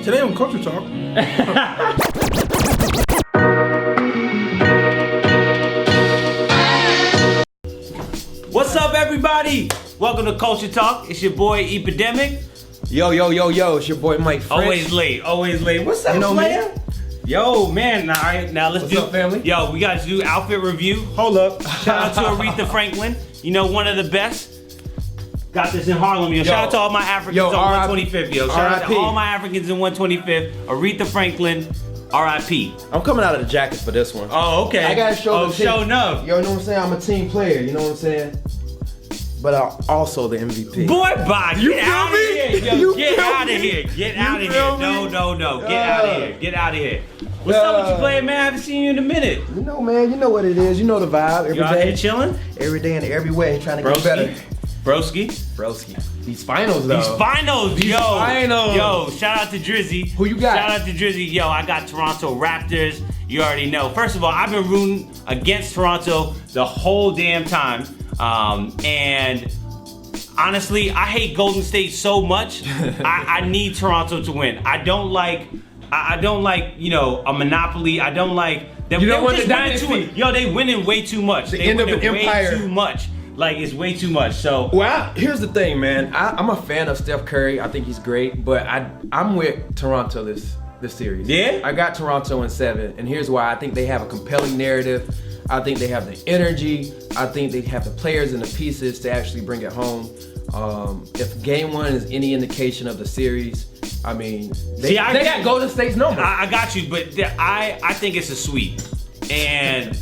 Today on Culture Talk. What's up, everybody? Welcome to Culture Talk. It's your boy Epidemic. Yo, it's your boy Mike French. Always late. What's up, player? Yo, man. All right, now let's What's up, family? Yo, we got to do outfit review. Hold up. Shout out to Aretha Franklin. You know, one of the best. Got this in Harlem, yo. Shout out to all my Africans on 125th, yo. Shout out to all my Africans in 125th. Aretha Franklin, R.I.P. I'm coming out of the jacket for this one. Oh, okay. I gotta show the team. Show enough. Yo, you know what I'm saying? I'm a team player, you know what I'm saying? But I'm also the MVP. Boy, bye. You Get feel out of me? here, yo. You Get feel out of me? here. Get You out of feel here. me? No. Get out of here. Get out of here. What's up with you playing, man? I haven't seen you in a minute. You know, man, you know what it is. You know the vibe. Every You out day. here chilling? Every day and every way, trying to get better. Broski. These finals, though. These finals. finals. Yo, shout out to Drizzy. Who you got? Shout out to Drizzy. Yo, I got Toronto Raptors. You already know. First of all, I've been rooting against Toronto the whole damn time. And honestly, I hate Golden State so much. I need Toronto to win. I don't like, you know, a monopoly. I don't like them. You don't want the dynasty. Yo, they winning way too much. The end of an empire. Way too much. Like, it's way too much. So, well, here's the thing, man. I'm a fan of Steph Curry. I think he's great, but I'm with Toronto this series. Yeah? I got Toronto in 7, and here's why. I think they have a compelling narrative. I think they have the energy. I think they have the players and the pieces to actually bring it home. If Game 1 is any indication of the series, I mean, they got Golden State's number. I got you, but I think it's a sweep. And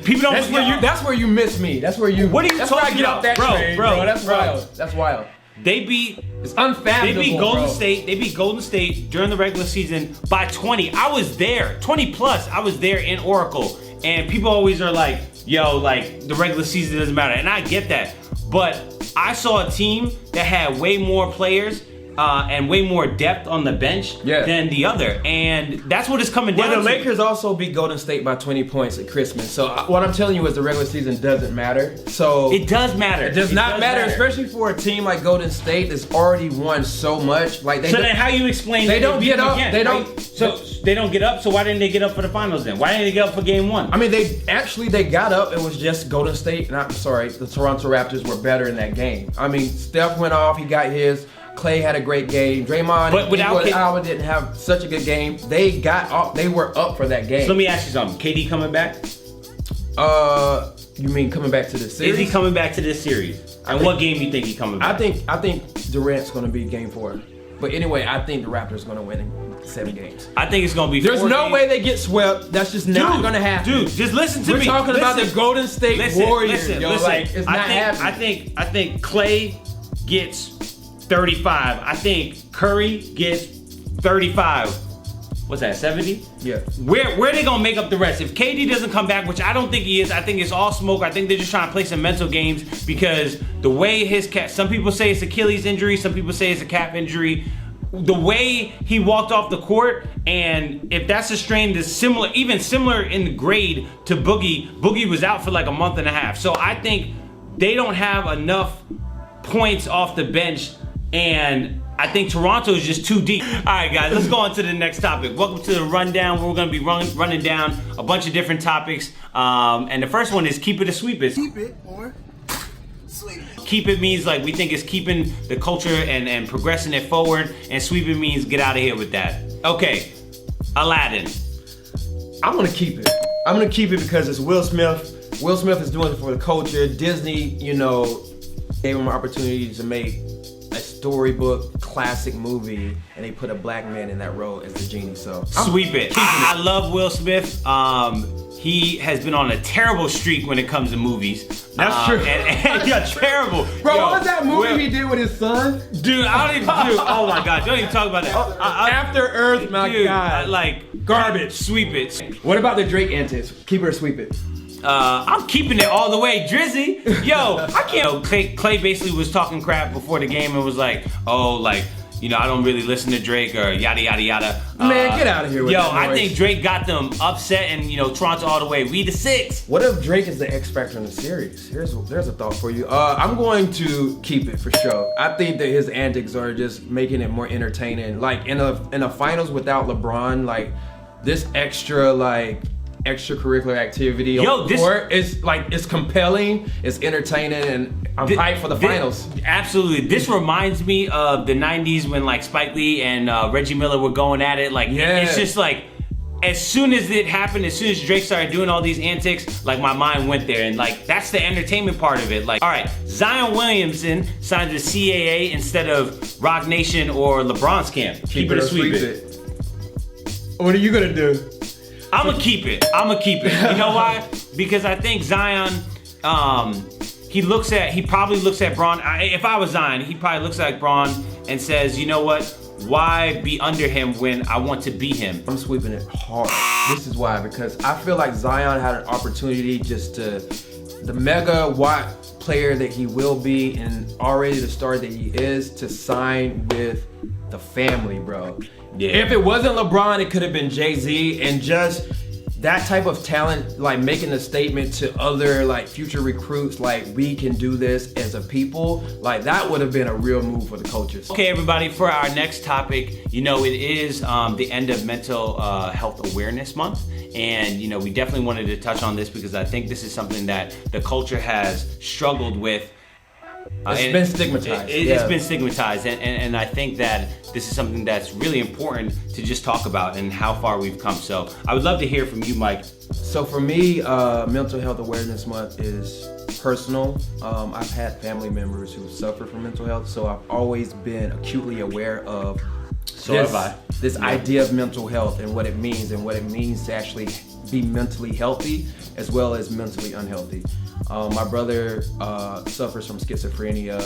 people don't. That's where you miss me. That's where you. What are you that's talking where I get about, off that train, bro? That's wild. That's wild. It's unfathomable. They beat Golden bro. State. They beat Golden State during the regular season by 20. I was there, 20 plus. I was there in Oracle, and people always are like, "Yo, like the regular season doesn't matter," and I get that, but I saw a team that had way more players. And way more depth on the bench than the other. And that's what it's coming down to. The Lakers also beat Golden State by 20 points at Christmas. So what I'm telling you is the regular season doesn't matter. So it does matter. It does not matter, especially for a team like Golden State that's already won so much. Like so then how you explain they don't get up? Again, they don't. Right? So they don't get up. So why didn't they get up for the finals then? Why didn't they get up for Game 1? I mean, they got up. It was just Golden State. The Toronto Raptors were better in that game. I mean, Steph went off. He got his. Clay had a great game. Draymond and Allen didn't have such a good game. They got up. They were up for that game. So let me ask you something. KD coming back? You mean coming back to this series? Is he coming back to this series? And what game do you think he's coming back? I think Durant's going to be Game 4. But anyway, I think the Raptors are going to win in 7 games. I think it's going to be. There's no way they get swept. That's just not going to happen. Dude, just listen to me. We're talking about the Golden State Warriors. Listen. Like, it's not happening. I think Clay gets 35. I think Curry gets 35. What's that, 70? Yeah. Where are they gonna make up the rest? If KD doesn't come back, which I don't think he is, I think it's all smoke. I think they're just trying to play some mental games because the way some people say it's Achilles injury, some people say it's a calf injury. The way he walked off the court, and if that's a strain that's similar in the grade to Boogie was out for like a month and a half. So I think they don't have enough points off the bench. And I think Toronto is just too deep. All right, guys, let's go on to the next topic. Welcome to the rundown. We're going to be running down a bunch of different topics. And the first one is keep it or sweep it. Keep it or sweep it. Keep it means like we think it's keeping the culture and progressing it forward. And sweep it means get out of here with that. Okay, Aladdin. I'm going to keep it. I'm going to keep it because it's Will Smith. Will Smith is doing it for the culture. Disney, you know, gave him an opportunity to make a storybook classic movie, and they put a black man in that role as the genie. So sweep it. I love Will Smith. He has been on a terrible streak when it comes to movies. That's true. And yeah, terrible. Bro, what was that movie he did with his son? Dude, I don't even. Oh my God, don't even talk about that. After Earth, my God. Like garbage. Sweep it. What about the Drake antics? Keep it or sweep it? I'm keeping it all the way, Drizzy. Yo, I can't. Clay basically was talking crap before the game and was like, oh, like, I don't really listen to Drake or yada yada yada. Man, get out of here with that I noise. think Drake got them upset, and Toronto all the way. We the 6. What if Drake is the X factor in the series? There's a thought for you. I'm going to keep it for sure. I think that his antics are just making it more entertaining. Like in a finals without LeBron, like this extracurricular activity on the court is like it's compelling, it's entertaining, and I'm hyped for the finals. Absolutely. This reminds me of the 90s when like Spike Lee and Reggie Miller were going at it. Like it's just like as soon as it happened, as soon as Drake started doing all these antics, like my mind went there, and like that's the entertainment part of it. Like, all right, Zion Williamson signed to CAA instead of Rock Nation or LeBron's camp. Keep it or sweep it. What are you gonna do? I'm gonna keep it. You know why? Because I think Zion, he probably looks at Bron. If I was Zion, he probably looks at Bron and says, you know what? Why be under him when I want to be him? I'm sweeping it hard. This is why, because I feel like Zion had an opportunity the mega watt player that he will be and already the star that he is, to sign with the family, bro. Yeah. If it wasn't LeBron, it could have been Jay-Z, and just that type of talent, like making a statement to other like future recruits, like we can do this as a people, like that would have been a real move for the coaches. Okay, everybody, for our next topic, it is the end of Mental Health Awareness Month, and we definitely wanted to touch on this because I think this is something that the culture has struggled with. It's been stigmatized. It's been stigmatized, and I think that this is something that's really important to just talk about and how far we've come. So I would love to hear from you, Mike. So for me, Mental Health Awareness Month is personal. I've had family members who suffer from mental health, so I've always been acutely aware of this idea of mental health and what it means to actually be mentally healthy as well as mentally unhealthy. My brother suffers from schizophrenia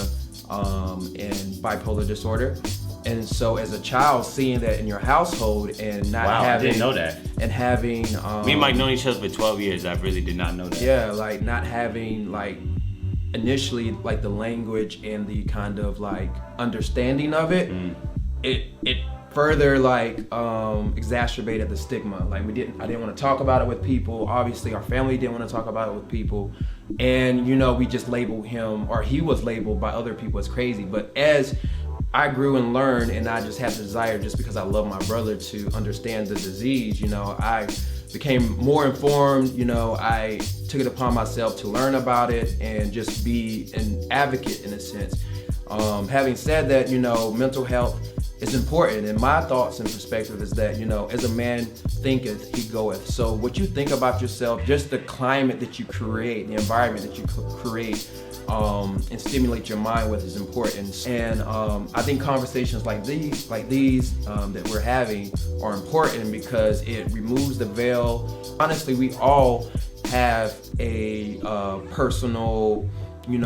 and bipolar disorder. And so as a child, seeing that in your household and not having... I didn't know that. And having... Me and Mike known each other for 12 years. I really did not know that. Yeah, like not having like initially like the language and the kind of like understanding of it, it further like exacerbated the stigma. Like I didn't want to talk about it with people. Obviously our family didn't want to talk about it with people. And we just labeled him, or he was labeled by other people as crazy. But as I grew and learned, and I just had the desire, just because I love my brother, to understand the disease, I became more informed. I took it upon myself to learn about it and just be an advocate in a sense. Having said that, mental health is important, and my thoughts and perspective is that, as a man thinketh, he goeth. So what you think about yourself, just the climate that you create, the environment that you create, and stimulate your mind with is important. And I think conversations like these that we're having are important because it removes the veil. Honestly, we all have a personal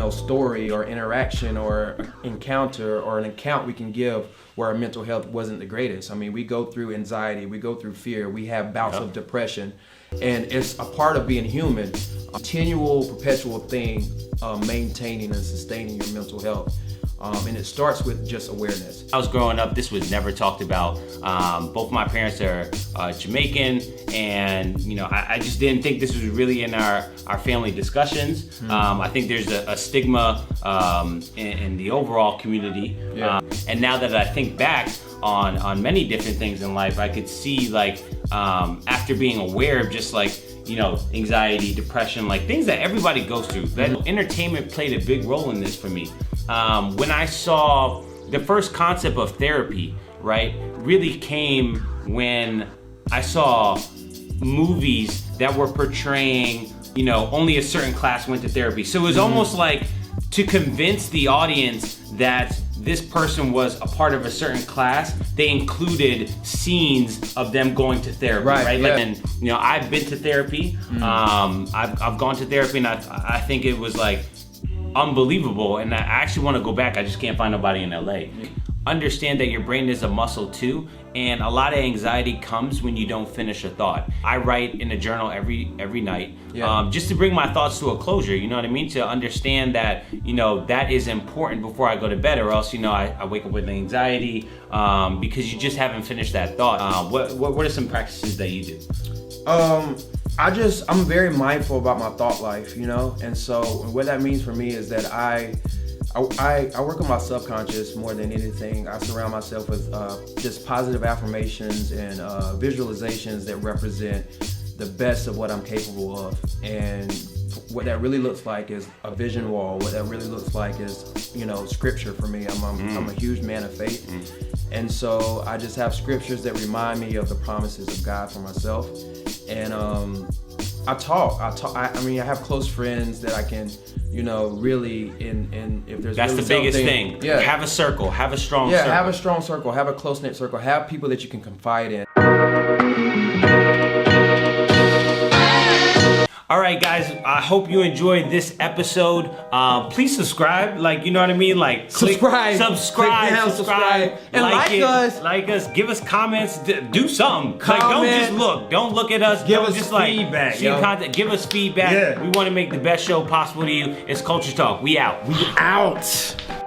story or interaction or encounter or an account we can give where our mental health wasn't the greatest. I mean, we go through anxiety, we go through fear, we have bouts of depression, and it's a part of being human. A continual, perpetual thing, maintaining and sustaining your mental health. And it starts with just awareness. I was growing up, this was never talked about. Both my parents are Jamaican, and I just didn't think this was really in our family discussions. I think there's a stigma in the overall community. And now that I think back on many different things in life, I could see after being aware of just anxiety, depression, things that everybody goes through, that entertainment played a big role in this for me. When I saw the first concept of therapy, really came when I saw movies that were portraying, only a certain class went to therapy. So it was almost like to convince the audience that this person was a part of a certain class, they included scenes of them going to therapy, right? Yeah. And I've been to therapy. I've gone to therapy, and I think it was unbelievable, and I actually want to go back. I just can't find nobody in LA. understand that your brain is a muscle too, and a lot of anxiety comes when you don't finish a thought. I write in a journal every night, just to bring my thoughts to a closure, you know what I mean? To understand that, you know, that is important before I go to bed, or else, you know, I wake up with anxiety because you just haven't finished that thought. What are some practices that you do? I'm very mindful about my thought life, you know? And so what that means for me is that I work on my subconscious more than anything. I surround myself with just positive affirmations and visualizations that represent the best of what I'm capable of. And what that really looks like is a vision wall. What that really looks like is, you know, scripture for me. I'm a huge man of faith. And so I just have scriptures that remind me of the promises of God for myself. And I have close friends that I can, you know, really, if there's that's really the biggest thing. Yeah. Have a circle, have a strong circle. Yeah, have a strong circle, have a close-knit circle, have people that you can confide in. All right, guys, I hope you enjoyed this episode. Please subscribe, like, you know what I mean? Like, Subscribe, and like us. Give us comments, do something. Comment. Like, don't just look. Don't look at us. Give don't us just feedback, see content. Give us feedback. Yeah. We want to make the best show possible to you. It's Culture Talk. We out. Out.